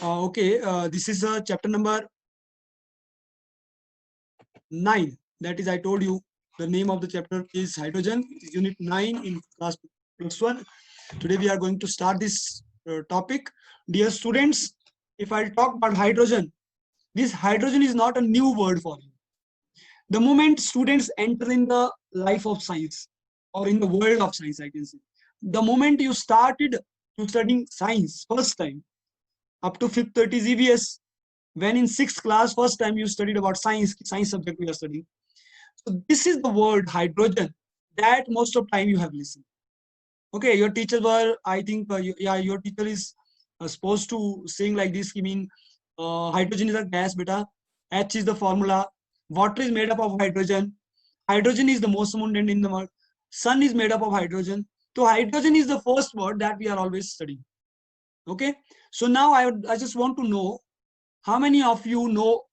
Okay, this is chapter number 9. That is, I told you the name of the chapter is hydrogen. It is unit 9 in class +1. Today we are going to start this topic. Dear students, if I talk about hydrogen, this hydrogen is not a new word for you. The moment students enter in the life of science or in the world of science, I can say, the moment you started to studying science first time, up to 5th 30 EVS, when in 6th class first time you studied about science subject we are studying. So this is the word hydrogen that most of time you have listened. Okay, your teachers were, I think, your teacher is supposed to saying like this. I mean, hydrogen is a gas, beta. H is the formula. Water is made up of hydrogen. Hydrogen is the most abundant in the world. Sun is made up of hydrogen. So hydrogen is the first word that we are always studying. Okay, so now I just want to know how many of you know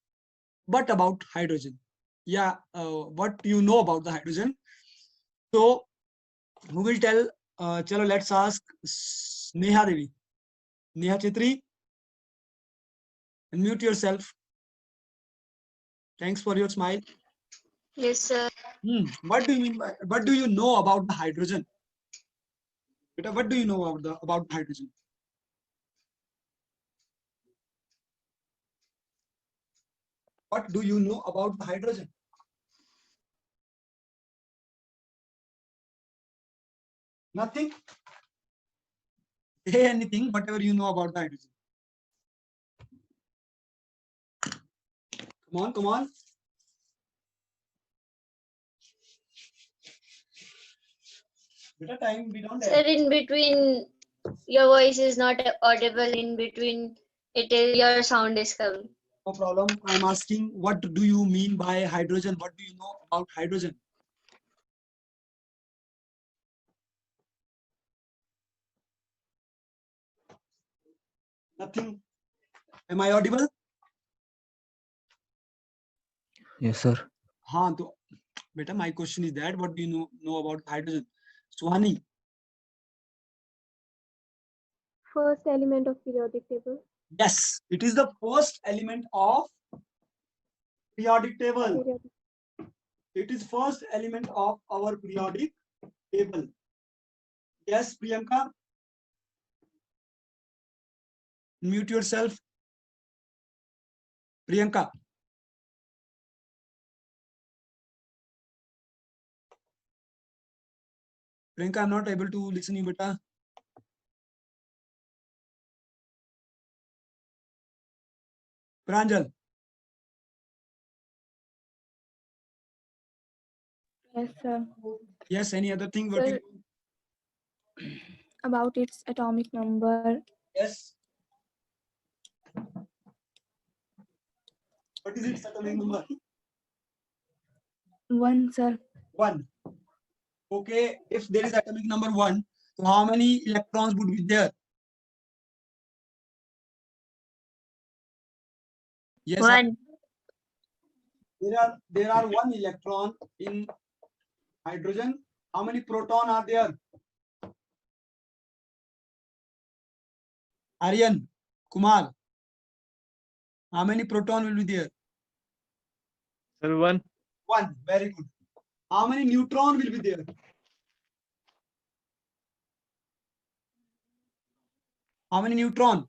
but about hydrogen. Yeah, what you know about the hydrogen. So who will tell? Chalo, let's ask Neha Devi. Neha Chitri, unmute yourself. Thanks for your smile. Yes, sir. What do you mean by, what do you know about the hydrogen? Beta, what do you know about the hydrogen? What do you know about the hydrogen? Nothing? Say anything, whatever you know about the hydrogen. Come on, come on. Beta, time we don't Sir, have. in between, your voice is not audible. In between, it is your sound is coming. No problem. I'm asking, what do you mean by hydrogen? What do you know about hydrogen? Nothing. Am I audible? Yes, sir. हाँ तो बेटा my question is that what do you know about hydrogen? Suhani. First element of periodic table. Yes, it is the first element of periodic table. Periodic. It is first element of our periodic table. Yes, Priyanka. Mute yourself. Priyanka. Priyanka, I'm not able to listen you, beta. Pranjal. Yes, sir. Yes, any other thing? What Sir, about its atomic number. Yes. What is its atomic number? 1, sir. 1. Okay, if there is atomic number 1, so how many electrons would be there? Yes, One. there are 1 electron in hydrogen. How many proton are there? Aryan, Kumar. How many proton will be there? Sir, 1. 1. Very good. How many neutron will be there? How many neutron?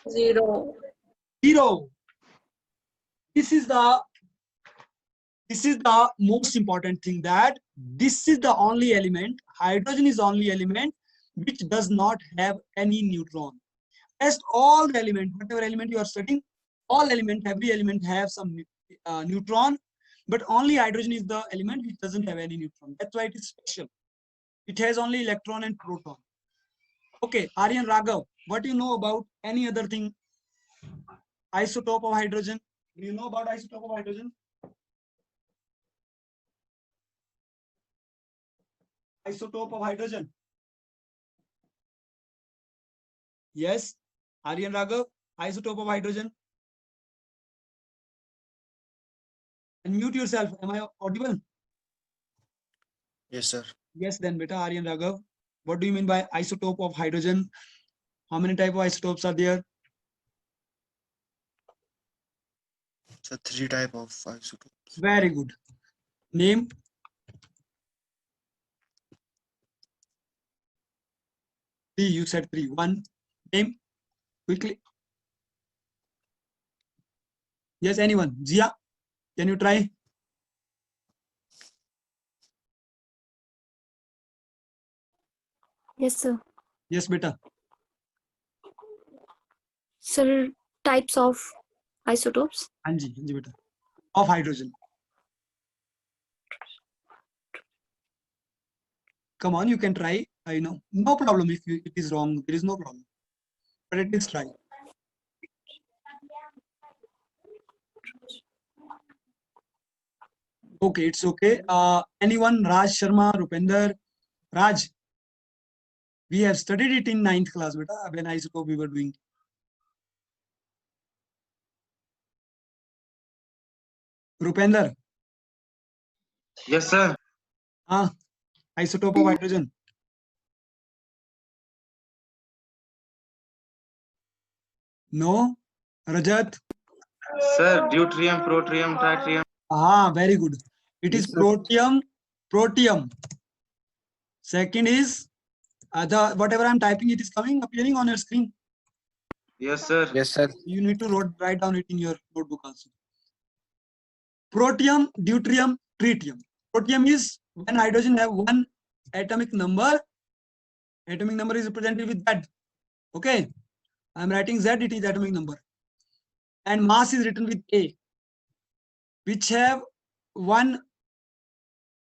0. 0. This is the most important thing, that this is the only element, hydrogen is the only element which does not have any neutron. Rest all the element, whatever element you are studying, all element, every element have some neutron, but only hydrogen is the element which doesn't have any neutron. That's why it is special. It has only electron and proton. Okay, Aryan, Raghav, what do you know about any other thing? Isotope of hydrogen. Do you know about isotope of hydrogen? Isotope of hydrogen. Yes, Aryan, Raghav, isotope of hydrogen. Unmute yourself. Am I audible? Yes, sir. Yes, then beta, Aryan, Raghav. What do you mean by isotope of hydrogen? How many type of isotopes are there? So 3 type of isotopes. Very good. Name. Three. You said three. One. Name. Quickly. Yes, anyone. Zia, can you try? Yes, sir. Yes, beta. Sir, types of isotopes. Anji, beta. Of hydrogen. Come on, you can try. I know. No problem if it is wrong. There is no problem. But at least try. Okay, it's okay. Anyone? Raj Sharma, Rupender. Raj. We have studied it in 9th class, beta. When isotope we were doing. Rupender. Yes, sir. Isotope of hydrogen. No. Rajat. Sir, deuterium, protium, tritium. Very good. It is Yes, sir. protium. Protium. Second is the whatever I'm typing, it is appearing on your screen. Yes, sir. Yes, sir. You need to write down it in your notebook also. Protium, deuterium, tritium. Protium is when hydrogen have one atomic number. Atomic number is represented with Z. Okay. I'm writing Z, it is atomic number. And mass is written with A, which have one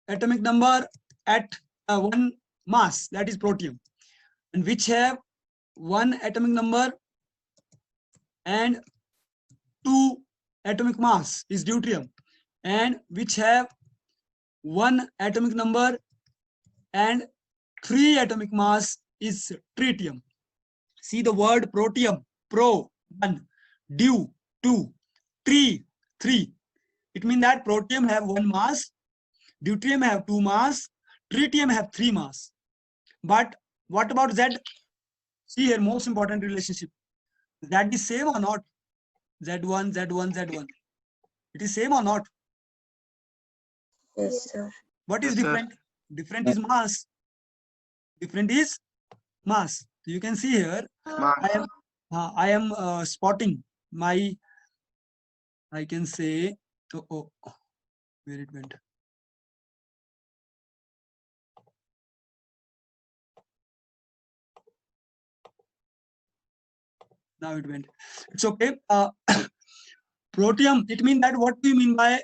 atomic number at one mass, that is protium, and which have one atomic number and two atomic mass is deuterium, and which have one atomic number and three atomic mass is tritium. See the word protium, pro 1, dew 2, tri 3. It means that protium have one mass, deuterium have two mass, tritium have three mass. But what about Z? See here, most important relationship. Z is same or not? Z1, Z1, Z1. It is same or not? Yes, sir. What is Yes, sir. different? Different is mass. Different is mass. You can see here, Mass. I am spotting my, I can say, where it went. Now it went. It's okay. Protium, it means that what do you mean by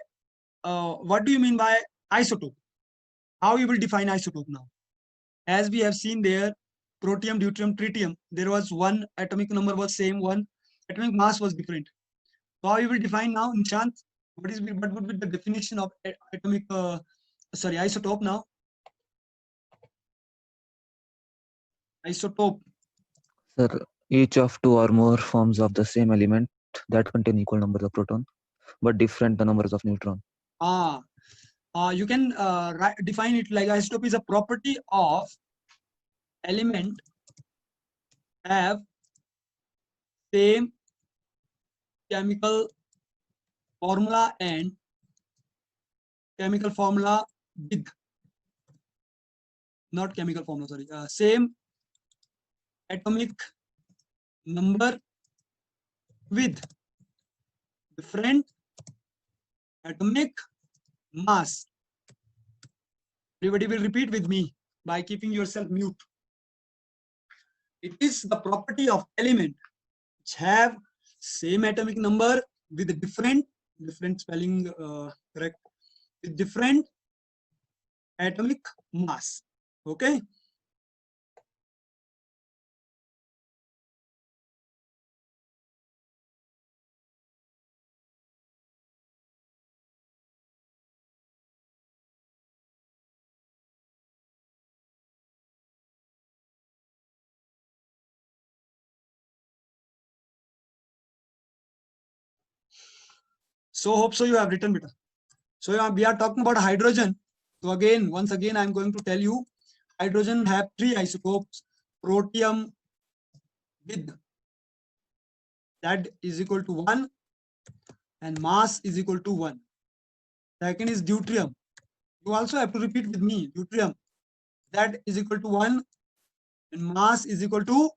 isotope? How you will define isotope now? As we have seen there, protium, deuterium, tritium, there was one atomic number was same, one atomic mass was different. So how you will define now, Nishant? What would be the definition of isotope now? Isotope. Sir, each of two or more forms of the same element that contain equal numbers of proton, but different the numbers of neutron. You can define it like isotope is a property of element have same chemical formula and chemical formula with, not chemical formula, sorry, same atomic number with different atomic mass. Everybody will repeat with me by keeping yourself mute. It is the property of element which have same atomic number with different spelling, correct, with different atomic mass. Okay. So hope so you have written better. So we are talking about hydrogen. So again, once again, I'm going to tell you, hydrogen have three isotopes. Protium with that is equal to 1, and mass is equal to 1. Second is deuterium. You also have to repeat with me. Deuterium, that is equal to 1 and mass is equal to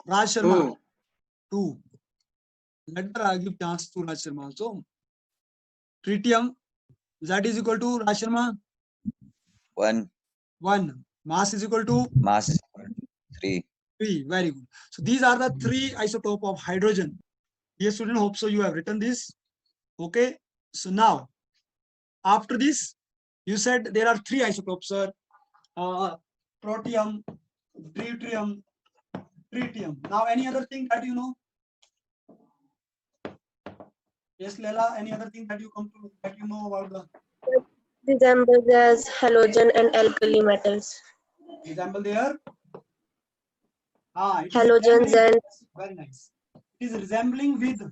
Raj Sharma. 2. Let the give chance to Raj Sharma also. Tritium, that is equal to Raj Sharma. 1. 1. Mass is equal to Mass is 3. 3. Very good. So these are the 3 isotope of hydrogen. Dear student, hope so you have written this. Okay. So now, after this, you said there are 3 isotopes, sir. Protium, deuterium, tritium. Now, any other thing that you know? Yes, Leila, any other thing that you know about the Resembles as halogen and alkali metals. example there? It is Halogens resembling- and very nice. It is resembling with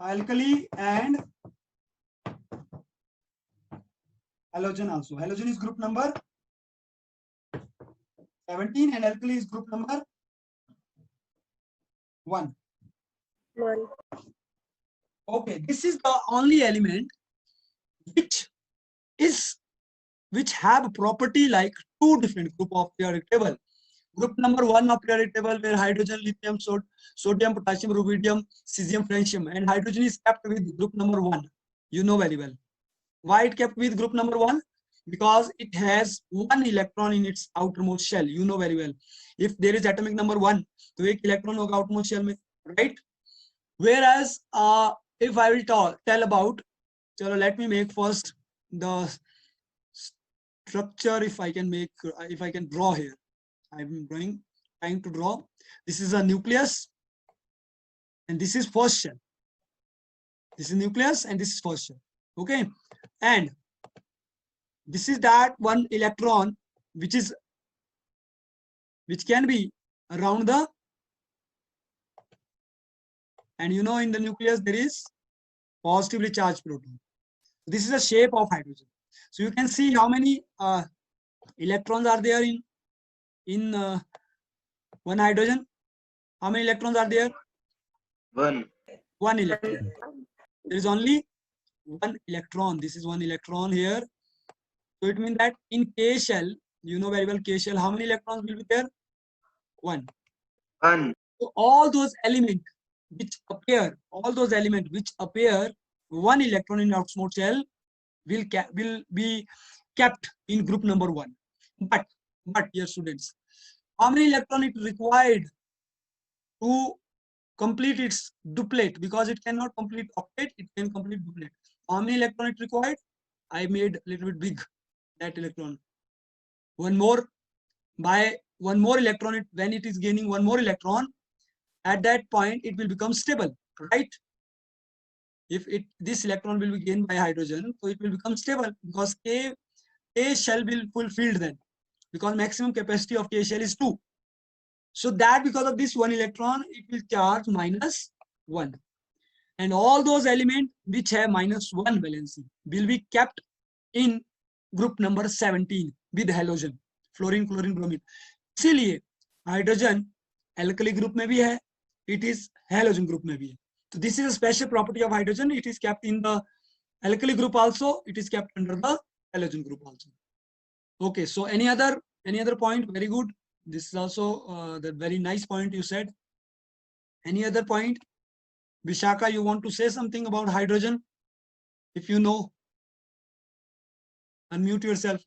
alkali and halogen also. Halogen is group number 17 and alkali is group number 1. one. Okay, this is the only element which have a property like 2 different group of periodic table. Group number 1 of periodic table where hydrogen, lithium, sodium, potassium, rubidium, cesium, francium, and hydrogen is kept with group number 1. You know very well. Why it kept with group number 1? Because it has 1 electron in its outermost shell. You know very well. If there is atomic number 1, तो एक electron होगा outermost shell में, right? Whereas if I will tell about, so let me make first the structure. If I can draw here. I'm trying to draw. This is a nucleus and this is first shell. This is nucleus and this is first shell. Okay, and this is that 1 electron which can be around the, and you know in the nucleus there is positively charged proton. This is the shape of hydrogen. So you can see how many electrons are there in 1 hydrogen. How many electrons are there? 1. 1 electron. There is only 1 electron. This is 1 electron here. So it means that in K shell, you know very well K shell, how many electrons will be there? 1. 1. So all those elements which appear 1 electron in outermost shell will be kept in group number 1. But dear students, how many electron it required to complete its duplet? Because it cannot complete octet, it can complete duplet. How many electron it required? I made a little bit big that electron. One more electron, when it is gaining 1 more electron, at that point it will become stable, right? If this electron will be gained by hydrogen, so it will become stable because K shell will fulfilled then, because maximum capacity of K shell is 2. So that because of this 1 electron, it will charge -1. And all those elements which have -1 valency will be kept in group number 17 with halogen, fluorine, chlorine, bromine. इसीलिए hydrogen alkali group में भी है, it is halogen group में भी है. So this is a special property of hydrogen. It is kept in the alkali group also. It is kept under the halogen group also. Okay, so any other point? Very good. This is also the very nice point you said. Any other point? Vishaka, you want to say something about hydrogen? If you know, unmute yourself.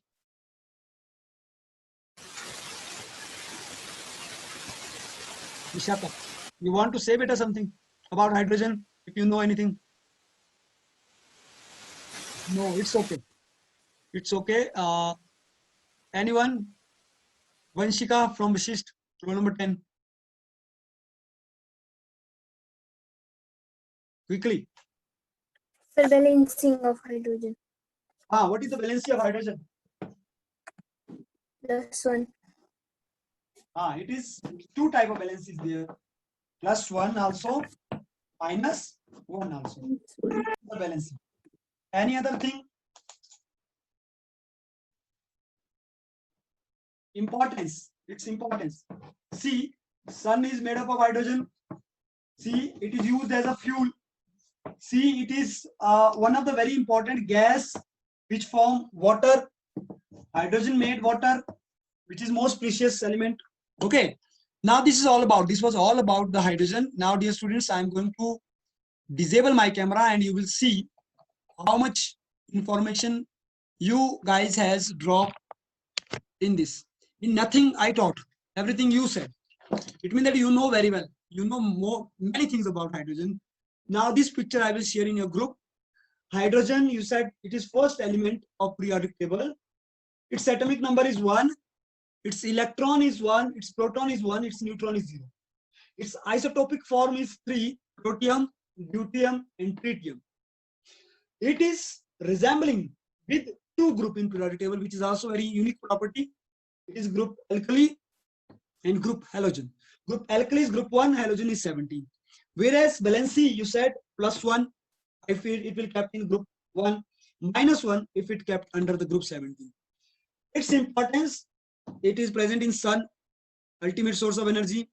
Vishaka, you want to say better something about hydrogen? If you know anything? No, it's okay. It's okay. Anyone? Vanshika from Vishisht, roll number 10. Quickly. The balancing of hydrogen. What is the valency of hydrogen? +1. It is 2 type of valencies there. +1 also, -1 also. The valency. Any other thing? Importance. Its importance. See, Sun is made up of hydrogen. See, it is used as a fuel. See, it is one of the very important gas which form water. Hydrogen made water, which is most precious element. Okay. Now this was all about the hydrogen. Now, dear students, I am going to disable my camera and you will see how much information you guys has dropped in this. In nothing I taught, everything you said. It means that you know very well. You know many things about hydrogen. Now this picture I will share in your group. Hydrogen, you said it is first element of periodic table. Its atomic number is 1. Its electron is 1. Its proton is 1. Its neutron is 0. Its isotopic form is 3. Protium, deuterium, and tritium. It is resembling with 2 group in periodic table, which is also very unique property. It is group alkali and group halogen. Group alkali is group 1, halogen is 17. Whereas valency, you said +1 if it will kept in group 1, -1 if it kept under the group 17. Its importance, it is present in sun, ultimate source of energy.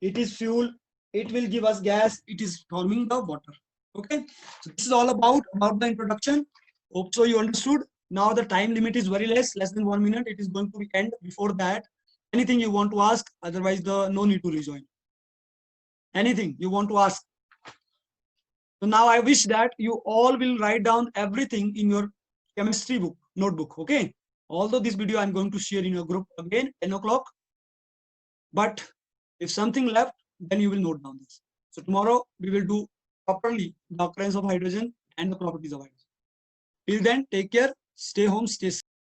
It is fuel. It will give us gas. It is forming the water. Okay. So this is all about the introduction. Hope so you understood. Now the time limit is very less than 1 minute. It is going to be end before that. Anything you want to ask, otherwise no need to rejoin. Anything you want to ask. So now I wish that you all will write down everything in your chemistry book, notebook. Okay. Although this video I'm going to share in your group again 10 o'clock. But if something left, then you will note down this. So tomorrow we will do properly the occurrence of hydrogen and the properties of hydrogen. Till then, take care, stay home, stay safe.